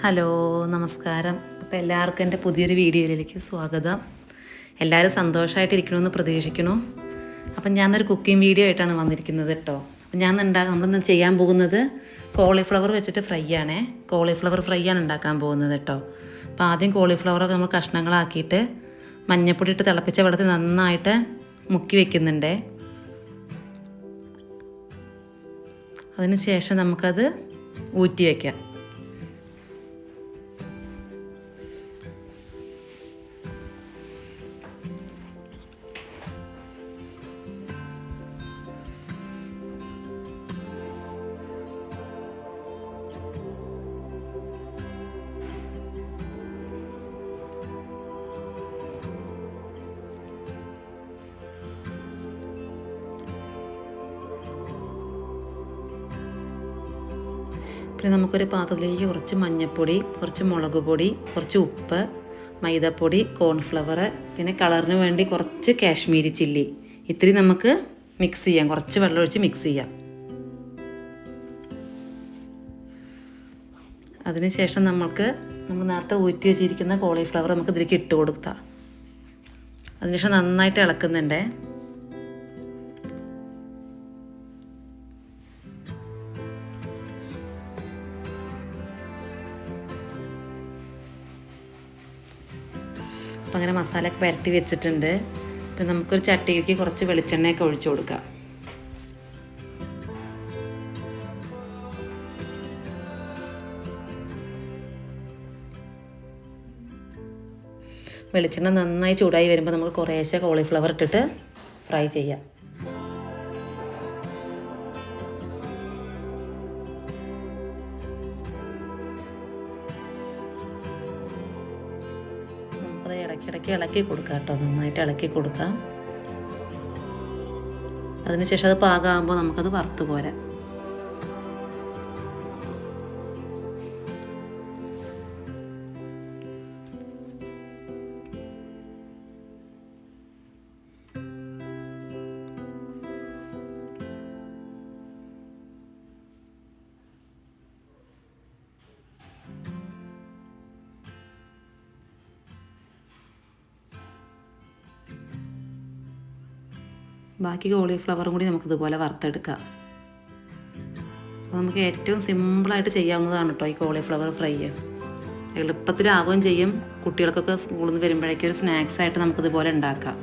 Hello, നമസ്കാരം. അപ്പോൾ എല്ലാവർക്കും എൻ്റെ പുതിയൊരു വീഡിയോയിലേക്ക് സ്വാഗതം. എല്ലാവരും സന്തോഷമായിട്ടിരിക്കണമെന്ന് പ്രതീക്ഷിക്കുന്നു. അപ്പം ഞാനൊരു കുക്കിംഗ് വീഡിയോ ആയിട്ടാണ് വന്നിരിക്കുന്നത് കേട്ടോ. അപ്പം നമ്മളിന്ന് ചെയ്യാൻ പോകുന്നത് കോളിഫ്ലവർ വെച്ചിട്ട് ഫ്രൈ ആണേ. കോളിഫ്ലവർ ഫ്രൈ ആണ് ഉണ്ടാക്കാൻ പോകുന്നത് കേട്ടോ. അപ്പോൾ ആദ്യം കോളിഫ്ലവറൊക്കെ നമ്മൾ കഷ്ണങ്ങളാക്കിയിട്ട് മഞ്ഞൾപ്പൊടി ഇട്ട് തിളപ്പിച്ച വെള്ളത്തിൽ നന്നായിട്ട് മുക്കി വെക്കുന്നുണ്ട്. അതിന് ശേഷം നമുക്കത് ഊറ്റി വയ്ക്കാം. പിന്നെ നമുക്കൊരു പാത്രത്തിലേക്ക് കുറച്ച് മഞ്ഞൾപ്പൊടി, കുറച്ച് മുളക് പൊടി, കുറച്ച് ഉപ്പ്, മൈദപ്പൊടി, കോൺഫ്ലവർ, പിന്നെ കളറിന് വേണ്ടി കുറച്ച് കാശ്മീരി ചില്ലി, ഇത്തിരി നമുക്ക് മിക്സ് ചെയ്യാം. കുറച്ച് വെള്ളം ഒഴിച്ച് മിക്സ് ചെയ്യാം. അതിനുശേഷം നമ്മൾ നേരത്തെ ഊറ്റി വെച്ചിരിക്കുന്ന കോളിഫ്ലവർ നമുക്ക് ഇതിലേക്ക് ഇട്ട് കൊടുക്കാം. അതിനുശേഷം നന്നായിട്ട് ഇളക്കുന്നുണ്ട്. അപ്പം അങ്ങനെ മസാലയൊക്കെ പുരട്ടി വെച്ചിട്ടുണ്ട്. ഇപ്പം നമുക്കൊരു ചട്ടിയിലേക്ക് കുറച്ച് വെളിച്ചെണ്ണയൊക്കെ ഒഴിച്ചു കൊടുക്കാം. വെളിച്ചെണ്ണ നന്നായി ചൂടായി വരുമ്പോൾ നമുക്ക് കുറേശ്ശെ കോളിഫ്ലവർ ഇട്ടിട്ട് ഫ്രൈ ചെയ്യാം. ഇടയ്ക്കിടയ്ക്ക് ഇളക്കി കൊടുക്കാം കേട്ടോ. നന്നായിട്ട് ഇളക്കി കൊടുക്കാം. അതിനുശേഷം അത് പാകമാകുമ്പോൾ നമുക്കത് വറുത്ത് കോരാം. ബാക്കി കോളിഫ്ലവറും കൂടി നമുക്കിതുപോലെ വറുത്തെടുക്കാം. അപ്പോൾ നമുക്ക് ഏറ്റവും സിമ്പിളായിട്ട് ചെയ്യാവുന്നതാണ് കേട്ടോ ഈ കോളിഫ്ലവർ ഫ്രൈ. എളുപ്പത്തിലാവുകയും ചെയ്യും. കുട്ടികൾക്കൊക്കെ സ്കൂളിൽ നിന്ന് വരുമ്പോഴേക്കും ഒരു സ്നാക്സായിട്ട് നമുക്കിതുപോലെ ഉണ്ടാക്കാം.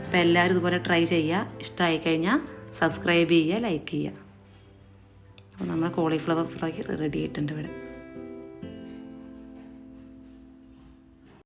അപ്പോൾ എല്ലാവരും ഇതുപോലെ ട്രൈ ചെയ്യുക. ഇഷ്ടമായി കഴിഞ്ഞാൽ സബ്സ്ക്രൈബ് ചെയ്യുക, ലൈക്ക് ചെയ്യുക. അപ്പോൾ നമ്മുടെ കോളിഫ്ലവർ ഫ്രൈ റെഡി ആയിട്ടുണ്ട് ഇവിടെ.